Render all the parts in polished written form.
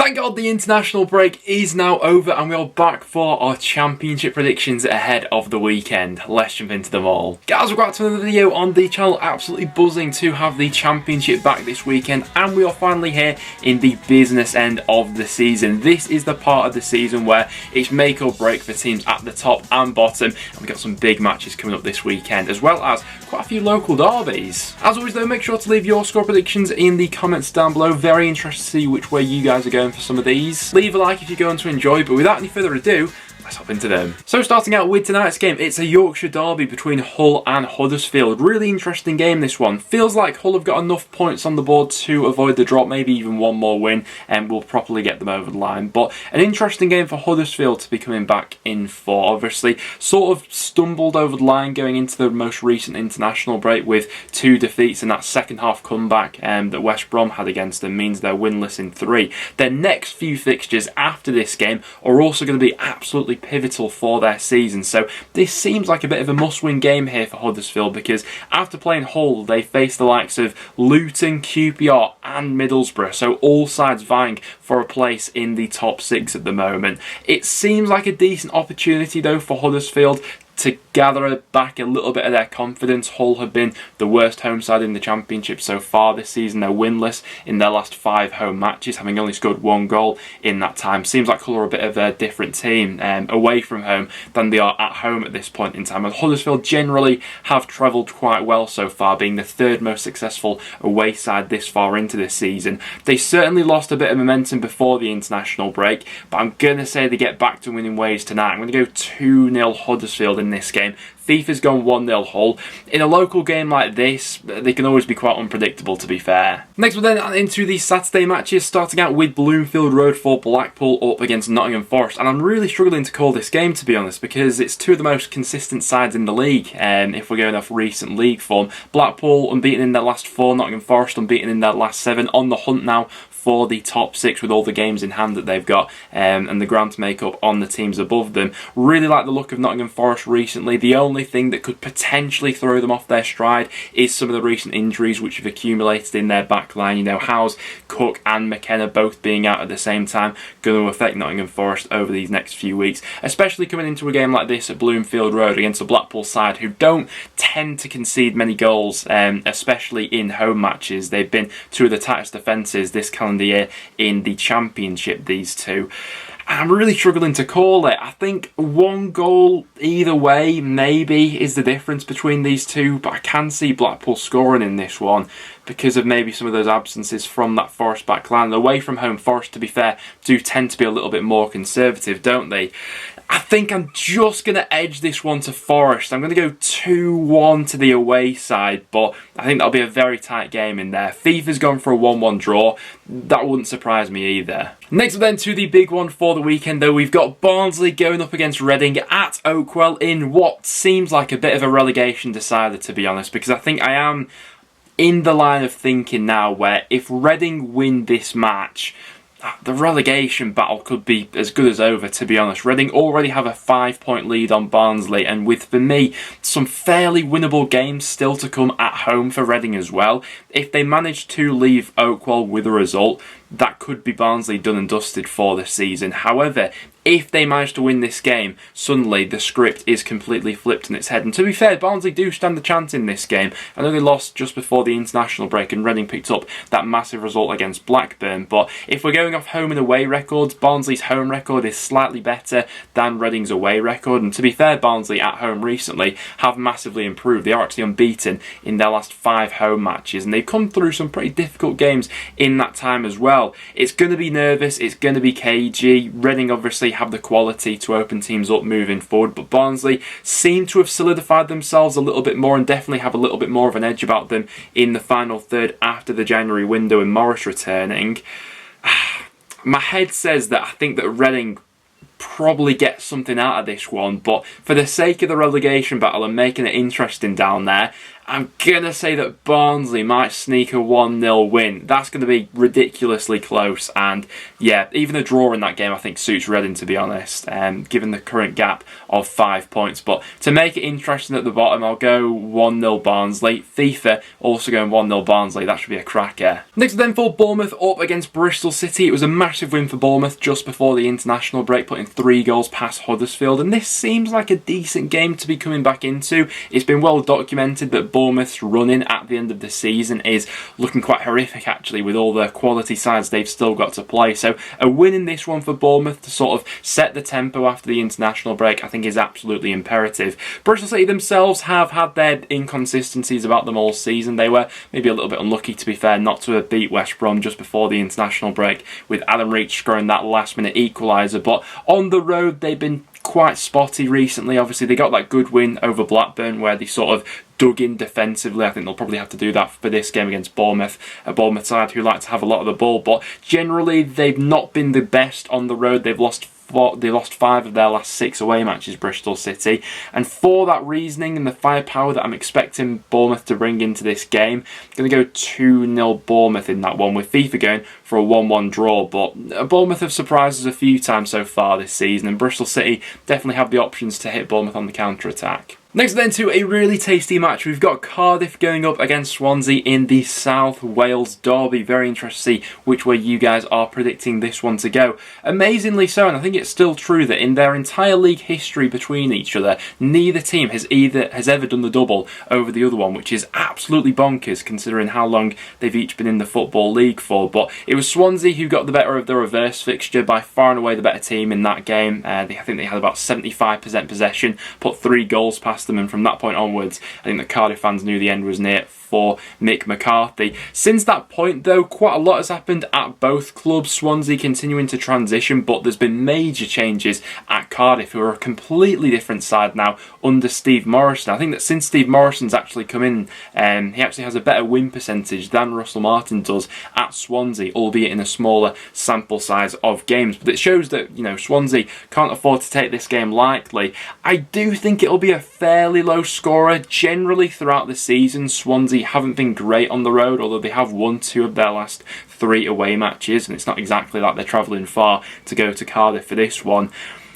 Thank God the international break is now over and we are back for our championship predictions ahead of the weekend. Let's jump into them all. Guys, we're back to another video on the channel. Absolutely buzzing to have the championship back this weekend, and we are finally here in the business end of the season. This is the part of the season where it's make or break for teams at the top and bottom, and we've got some big matches coming up this weekend, as well as quite a few local derbies. As always though, make sure to leave your score predictions in the comments down below. Very interested to see which way you guys are going for some of these. Leave a like if you're going to enjoy, but without any further ado, let's hop into them. So starting out with tonight's game, it's a Yorkshire derby between Hull and Huddersfield. Really interesting game, this one. Feels like Hull have got enough points on the board to avoid the drop, maybe even one more win, and we'll properly get them over the line. But an interesting game for Huddersfield to be coming back in for. Obviously, sort of stumbled over the line going into the most recent international break with 2 defeats, and that second half comeback that West Brom had against them means they're winless in 3. Their next few fixtures after this game are also going to be absolutely pivotal for their season, so this seems like a bit of a must-win game here for Huddersfield, because after playing Hull they face the likes of Luton, QPR and Middlesbrough, so all sides vying for a place in the top 6 at the moment. It seems like a decent opportunity though for Huddersfield to gather back a little bit of their confidence. Hull have been the worst home side in the championship so far this season. They're winless in their last 5 home matches, having only scored 1 goal in that time. Seems like Hull are a bit of a different team away from home than they are at home at this point in time. And Huddersfield generally have travelled quite well so far, being the 3rd most successful away side this far into this season. They certainly lost a bit of momentum before the international break, but I'm going to say they get back to winning ways tonight. I'm going to go 2-0 Huddersfield in this game. FIFA's gone 1-0 Hull. In a local game like this, they can always be quite unpredictable, to be fair. Next, we're then into the Saturday matches, starting out with Bloomfield Road for Blackpool up against Nottingham Forest. And I'm really struggling to call this game, to be honest, because it's 2 of the most consistent sides in the league, if we're going off recent league form. Blackpool unbeaten in their last 4, Nottingham Forest unbeaten in their last 7, on the hunt now for the top 6 with all the games in hand that they've got and the ground to make up on the teams above them. Really like the look of Nottingham Forest recently. The only thing that could potentially throw them off their stride is some of the recent injuries which have accumulated in their back line. You know, Howes, Cook and McKenna both being out at the same time, going to affect Nottingham Forest over these next few weeks, especially coming into a game like this at Bloomfield Road against a Blackpool side who don't tend to concede many goals, especially in home matches. They've been 2 of the tightest defences this calendar year in the championship, these 2. I'm really struggling to call it. I think 1 goal either way maybe is the difference between these 2, but I can see Blackpool scoring in this one because of maybe some of those absences from that Forest back line. And away from home, Forest, to be fair, do tend to be a little bit more conservative, don't they? I think I'm just going to edge this one to Forest. I'm going to go 2-1 to the away side, but I think that'll be a very tight game in there. FIFA's gone for a 1-1 draw. That wouldn't surprise me either. Next up then to the big one for the weekend though, we've got Barnsley going up against Reading at Oakwell in what seems like a bit of a relegation decider, to be honest, because I think I am in the line of thinking now where if Reading win this match, the relegation battle could be as good as over, to be honest. Reading already have a 5-point lead on Barnsley, and with, for me, some fairly winnable games still to come at home for Reading as well. If they manage to leave Oakwell with a result, that could be Barnsley done and dusted for the season. However, if they manage to win this game, suddenly the script is completely flipped on its head. And to be fair, Barnsley do stand a chance in this game. I know they lost just before the international break and Reading picked up that massive result against Blackburn. But if we're going off home and away records, Barnsley's home record is slightly better than Reading's away record. And to be fair, Barnsley at home recently have massively improved. They are actually unbeaten in their last 5 home matches. And they've come through some pretty difficult games in that time as well. It's going to be nervous, it's going to be cagey. Reading obviously have the quality to open teams up moving forward, but Barnsley seem to have solidified themselves a little bit more and definitely have a little bit more of an edge about them in the final third after the January window and Morris returning. My head says that I think that Reading probably get something out of this one, but for the sake of the relegation battle and making it interesting down there, I'm going to say that Barnsley might sneak a 1-0 win. That's going to be ridiculously close, and yeah, even a draw in that game I think suits Reading, to be honest, given the current gap of 5 points. But to make it interesting at the bottom, I'll go 1-0 Barnsley. FIFA also going 1-0 Barnsley. That should be a cracker. Next then for Bournemouth up against Bristol City. It was a massive win for Bournemouth just before the international break, putting 3 goals past Huddersfield, and this seems like a decent game to be coming back into. It's been well documented that Bournemouth's running at the end of the season is looking quite horrific, actually, with all the quality sides they've still got to play. So a win in this one for Bournemouth to sort of set the tempo after the international break I think is absolutely imperative. Bristol City themselves have had their inconsistencies about them all season. They were maybe a little bit unlucky, to be fair, not to have beat West Brom just before the international break, with Adam Reach scoring that last minute equaliser. But on the road they've been quite spotty recently. Obviously they got that good win over Blackburn where they sort of dug in defensively. I think they'll probably have to do that for this game against Bournemouth, a Bournemouth side who like to have a lot of the ball, but generally they've not been the best on the road. They've lost 5 of their last 6 away matches, Bristol City, and for that reasoning and the firepower that I'm expecting Bournemouth to bring into this game, I'm going to go 2-0 Bournemouth in that one, with FIFA going for a 1-1 draw. But Bournemouth have surprised us a few times so far this season, and Bristol City definitely have the options to hit Bournemouth on the counter-attack. Next then to a really tasty match, we've got Cardiff going up against Swansea in the South Wales derby. Very interested to see which way you guys are predicting this one to go. Amazingly so, and I think it's still true that in their entire league history between each other, neither team has ever done the double over the other one, which is absolutely bonkers considering how long they've each been in the Football League for. But it was Swansea who got the better of the reverse fixture, by far and away the better team in that game. I think they had about 75% possession, put 3 goals past them, and from that point onwards I think the Cardiff fans knew the end was near for Mick McCarthy. Since that point though, quite a lot has happened at both clubs. Swansea continuing to transition, but there's been major changes at Cardiff, who are a completely different side now under Steve Morrison. I think that since Steve Morrison's actually come in, he actually has a better win percentage than Russell Martin does at Swansea, albeit in a smaller sample size of games. But it shows that, you know, Swansea can't afford to take this game lightly. I do think it'll be a fairly low scorer. Generally throughout the season, Swansea haven't been great on the road, although they have won 2 of their last 3 away matches, and it's not exactly like they're travelling far to go to Cardiff for this one.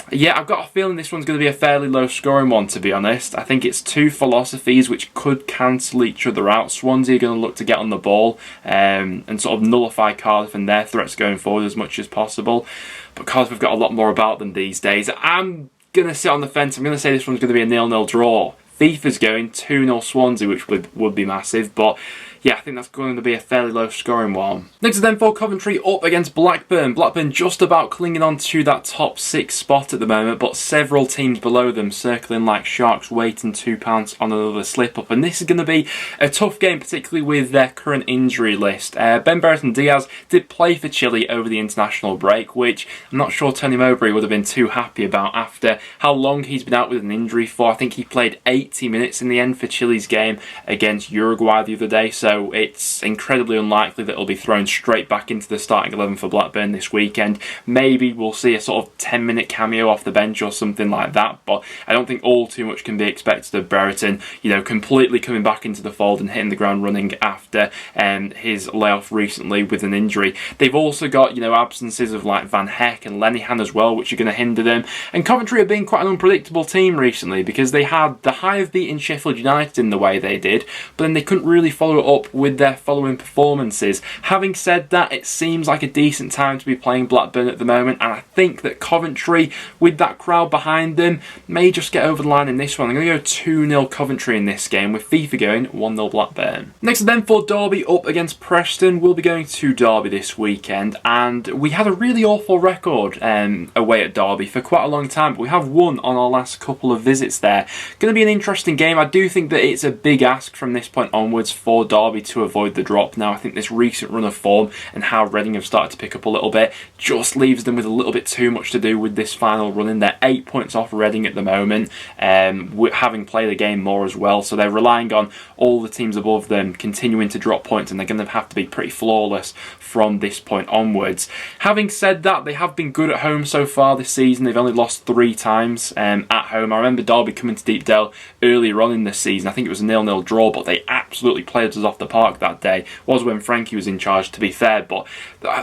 Yeah, I've got a feeling this one's going to be a fairly low scoring one, to be honest. I think it's 2 philosophies which could cancel each other out. Swansea are going to look to get on the ball and sort of nullify Cardiff and their threats going forward as much as possible. But Cardiff have got a lot more about them these days. I'm going to sit on the fence. I'm going to say this one's going to be a 0-0 draw. FIFA's going 2-0 Swansea, which would be massive, but yeah, I think that's going to be a fairly low scoring one. Next is then for Coventry up against Blackburn. Blackburn just about clinging on to that top 6 spot at the moment, but several teams below them circling like sharks waiting to pounce on another slip up. And this is going to be a tough game, particularly with their current injury list. Ben Brereton Diaz did play for Chile over the international break, which I'm not sure Tony Mowbray would have been too happy about after how long he's been out with an injury for. I think he played 80 minutes in the end for Chile's game against Uruguay the other day, so it's incredibly unlikely that he'll be thrown straight back into the starting 11 for Blackburn this weekend. Maybe we'll see a sort of 10-minute cameo off the bench or something like that, but I don't think all too much can be expected of Brereton, you know, completely coming back into the fold and hitting the ground running after his layoff recently with an injury. They've also got, you know, absences of like Van Heck and Lenihan as well, which are going to hinder them. And Coventry have been quite an unpredictable team recently, because they had the high of beating Sheffield United in the way they did, but then they couldn't really follow it up with their following performances. Having said that, it seems like a decent time to be playing Blackburn at the moment, and I think that Coventry, with that crowd behind them, may just get over the line in this one. I'm going to go 2-0 Coventry in this game, with FIFA going 1-0 Blackburn. Next then for Derby up against Preston. We'll be going to Derby this weekend, and we had a really awful record away at Derby for quite a long time, but we have won on our last couple of visits there. Going to be an interesting game. I do think that it's a big ask from this point onwards for Derby. Derby to avoid the drop. Now, I think this recent run of form and how Reading have started to pick up a little bit just leaves them with a little bit too much to do with this final run in. They're 8 points off Reading at the moment, having played the game more as well. So they're relying on all the teams above them continuing to drop points, and they're going to have to be pretty flawless from this point onwards. Having said that, they have been good at home so far this season. They've only lost 3 times at home. I remember Derby coming to Deepdale earlier on in this season. I think it was a 0-0 draw, but they absolutely played us off the park that day. It was when Frankie was in charge, to be fair, but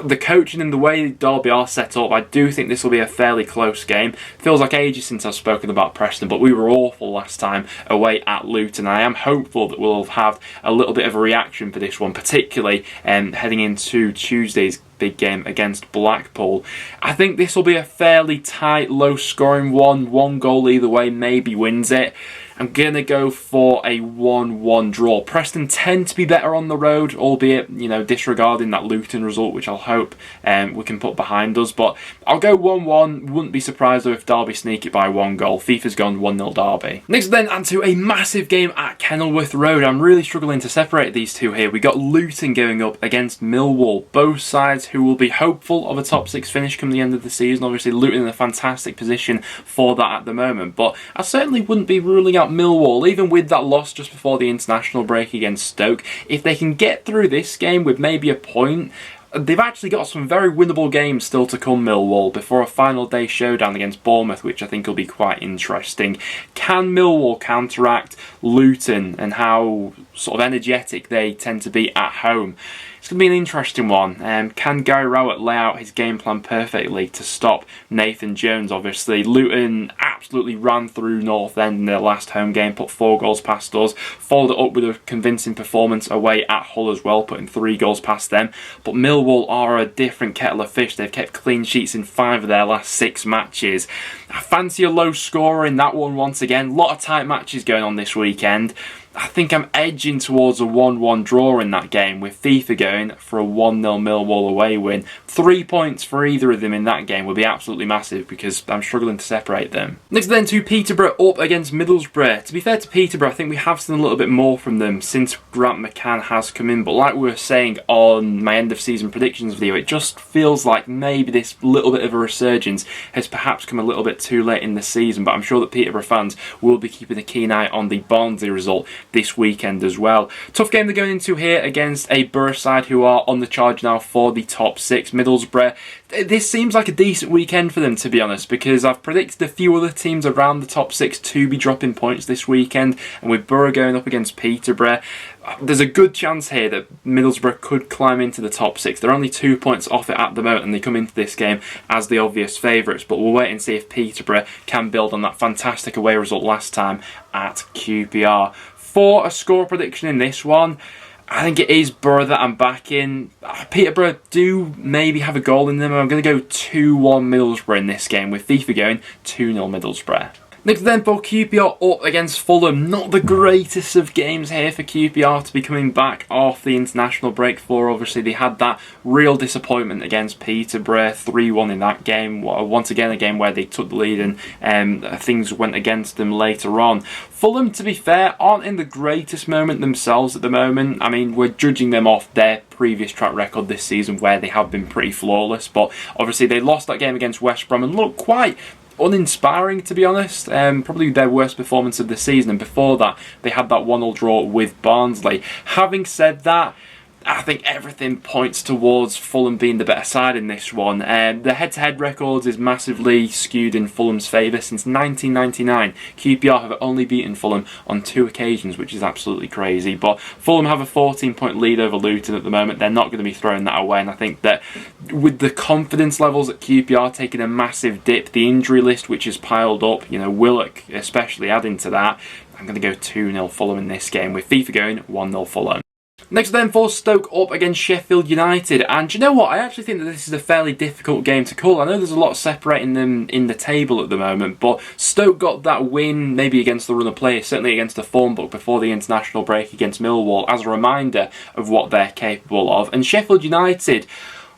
the coaching and the way Derby are set up, I do think this will be a fairly close game. Feels like ages since I've spoken about Preston, but we were awful last time away at Luton. I am hopeful that we'll have a little bit of a reaction for this one, particularly heading into Tuesday's big game against Blackpool. I think this will be a fairly tight, low-scoring one goal either way, maybe wins it. I'm going to go for a 1-1 draw. Preston tend to be better on the road, albeit, disregarding that Luton result, which I'll hope we can put behind us. But I'll go 1-1. Wouldn't be surprised though if Derby sneak it by 1 goal. FIFA's gone 1-0 Derby. Next then, and to a massive game at Kenilworth Road. I'm really struggling to separate these two here. We got Luton going up against Millwall. Both sides who will be hopeful of a top 6 finish come the end of the season. Obviously, Luton in a fantastic position for that at the moment. But I certainly wouldn't be ruling out Millwall, even with that loss just before the international break against Stoke. If they can get through this game with maybe a point, they've actually got some very winnable games still to come, Millwall, before a final day showdown against Bournemouth, which I think will be quite interesting. Can Millwall counteract Luton and how sort of energetic they tend to be at home? It's going to be an interesting one. Can Gary Rowett lay out his game plan perfectly to stop Nathan Jones? Obviously, Luton absolutely ran through North End in their last home game, put 4 goals past us, followed it up with a convincing performance away at Hull as well, putting 3 goals past them. But Millwall are a different kettle of fish. They've kept clean sheets in 5 of their last 6 matches. I fancy a low scorer in that one once again. A lot of tight matches going on this weekend. I think I'm edging towards a 1-1 draw in that game, with FIFA going for a 1-0 Millwall away win. 3 points for either of them in that game would be absolutely massive, because I'm struggling to separate them. Next then to Peterborough up against Middlesbrough. To be fair to Peterborough, I think we have seen a little bit more from them since Grant McCann has come in, but like we were saying on my end of season predictions video, it just feels like maybe this little bit of a resurgence has perhaps come a little bit too late in the season, but I'm sure that Peterborough fans will be keeping a keen eye on the Barnsley result this weekend as well. Tough game they're going into here against a Borough side who are on the charge now for the top 6. Middlesbrough, this seems like a decent weekend for them, to be honest, because I've predicted a few other teams around the top 6 to be dropping points this weekend, and with Borough going up against Peterborough, there's a good chance here that Middlesbrough could climb into the top 6. They're only 2 points off it at the moment, and they come into this game as the obvious favourites, but we'll wait and see if Peterborough can build on that fantastic away result last time at QPR. For a score prediction in this one, I think it is Borough that I'm backing. Peterborough do maybe have a goal in them. I'm going to go 2-1 Middlesbrough in this game, with FIFA going 2-0 Middlesbrough. Next then for QPR up against Fulham. Not the greatest of games here for QPR to be coming back off the international break for. Obviously they had that real disappointment against Peterborough, 3-1 in that game. Once again a game where they took the lead and things went against them later on. Fulham, to be fair, aren't in the greatest moment themselves at the moment. I mean, we're judging them off their previous track record this season where they have been pretty flawless, but obviously they lost that game against West Brom and looked quite uninspiring, to be honest. Probably their worst performance of the season, and before that they had that 1-0 draw with Barnsley. Having said that, I think everything points towards Fulham being the better side in this one. The head-to-head records is massively skewed in Fulham's favour. Since 1999, QPR have only beaten Fulham on 2 occasions, which is absolutely crazy. But Fulham have a 14-point lead over Luton at the moment. They're not going to be throwing that away, and I think that with the confidence levels at QPR taking a massive dip, the injury list which is piled up, Willock especially adding to that, I'm going to go 2-0 Fulham in this game, with FIFA going 1-0 Fulham. Next then for Stoke up against Sheffield United, and do you know what, I actually think that this is a fairly difficult game to call. I know there's a lot separating them in the table at the moment, but Stoke got that win maybe against the run of play, certainly against the form book before the international break against Millwall, as a reminder of what they're capable of. And Sheffield United,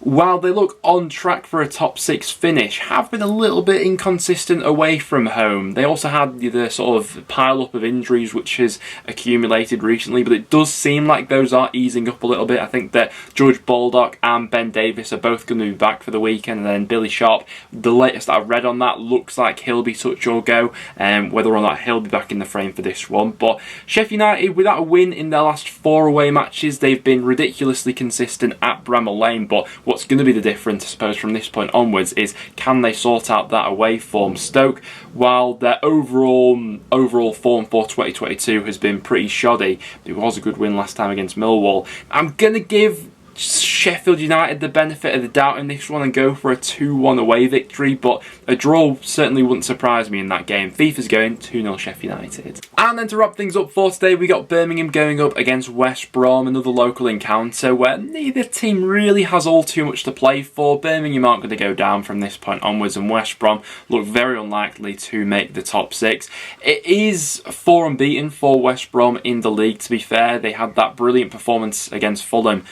while they look on track for a top 6 finish, have been a little bit inconsistent away from home. They also had the sort of pile up of injuries which has accumulated recently, but it does seem like those are easing up a little bit. I think that George Baldock and Ben Davies are both going to be back for the weekend, and then Billy Sharp, the latest I've read on that, looks like he'll be touch or go, whether or not he'll be back in the frame for this one. But Sheff United, without a win in their last 4 away matches, they've been ridiculously consistent at Bramall Lane, but what's going to be the difference, I suppose, from this point onwards is, can they sort out that away form? Stoke, while their overall form for 2022 has been pretty shoddy, it was a good win last time against Millwall. I'm going to give Sheffield United the benefit of the doubt in this one and go for a 2-1 away victory, but a draw certainly wouldn't surprise me in that game. FIFA's going 2-0 Sheffield United. And then to wrap things up for today, we got Birmingham going up against West Brom, another local encounter where neither team really has all too much to play for. Birmingham aren't going to go down from this point onwards, and West Brom look very unlikely to make the top 6. It is 4 unbeaten for West Brom in the league, to be fair. They had that brilliant performance against Fulham,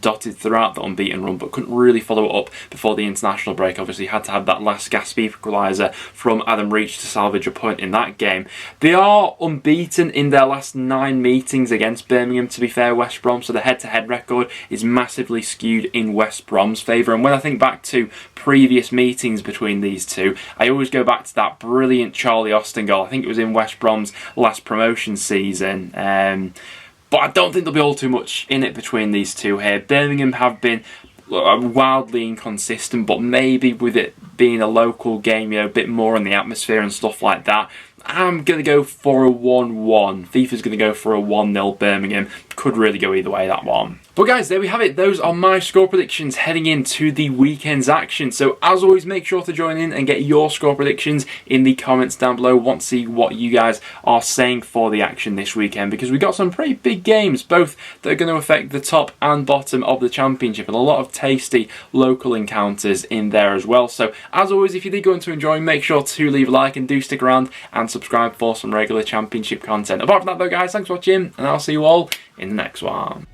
dotted throughout the unbeaten run, but couldn't really follow it up before the international break. Obviously had to have that last gasp equaliser from Adam Reach to salvage a point in that game. They are unbeaten in their last 9 meetings against Birmingham, to be fair, West Brom, so the head-to-head record is massively skewed in West Brom's favour. And when I think back to previous meetings between these two, I always go back to that brilliant Charlie Austin goal. I think it was in West Brom's last promotion season. But I don't think there'll be all too much in it between these two here. Birmingham have been wildly inconsistent, but maybe with it being a local game, a bit more in the atmosphere and stuff like that, I'm going to go for a 1-1. FIFA's going to go for a 1-0 Birmingham. Could really go either way, that one. But guys, there we have it. Those are my score predictions heading into the weekend's action. So as always, make sure to join in and get your score predictions in the comments down below. Want to see what you guys are saying for the action this weekend, because we got some pretty big games, both that are going to affect the top and bottom of the championship, and a lot of tasty local encounters in there as well. So as always, if you did go on to enjoy, make sure to leave a like and do stick around and subscribe for some regular championship content. Apart from that though guys, thanks for watching, and I'll see you all in the next one.